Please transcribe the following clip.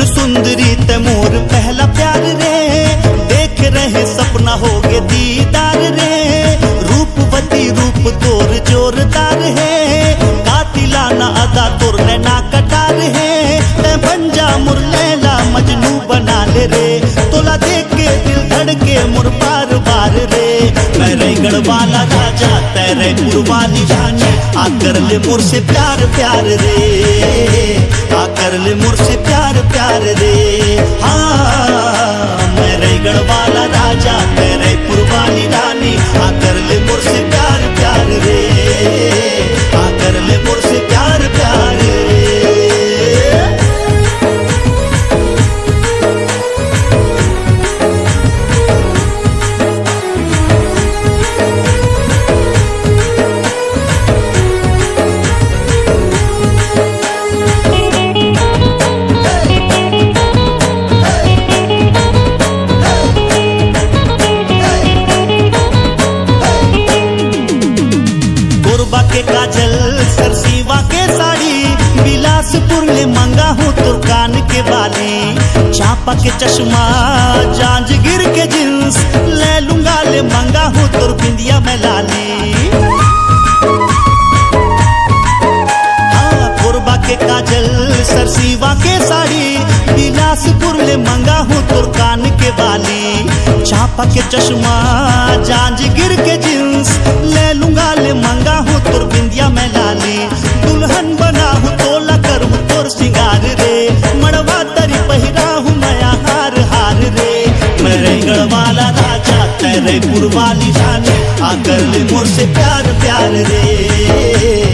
सुंदरी ते मोर पहला प्यार रे, देख रहे सपना हो गे दीदार रे। रूपवती रूप तोर जोरदार है, कातिलाना अदा तोर नैना कटार है। ते बन जा मुर लैला मजनू बना ले रे, तोला देख के दिल धड़के मुर बार बार रे। मैं रायगढ़ वाला राजा तेरे पुरवाली रानी, आकर ले मुर से प्यार प्यार रे, आकर ले मुर से प्यार प्यार रे। हाँ मैं रायगढ़ वाला राजा तेरे पुरवाली रानी, आकर ले मुर से प्यार प्यार रे, आकर ले मुर से प्यार प्यार रे। के काजल सरसीवा के साड़ी, बिलासपुर ले मंगा हूँ तुर कान के बाली। चापा के चश्मा जांजगीर के जींस, ले लूंगा ले मंगा हूँ तुर बिंदिया में लाली। हाँ कोरबा के काजल सरसीवा के साड़ी, बिलासपुर ले मंगा हूँ तुर कान के बाली। चापा के चश्मा जांजगीर के जींस, ले लूंगा ले मंगा हूँ तुर बिंदिया में लाली। दुल्हन बना हूँ तोला कर हूँ तोर सिंगार रे, मड़वा तरी पहिरा हूँ नया हार हार रे। मैं रायगढ़ वाला राजा तेरे पुरवाली रानी, आकर ले मुर से प्यार प्यार रे।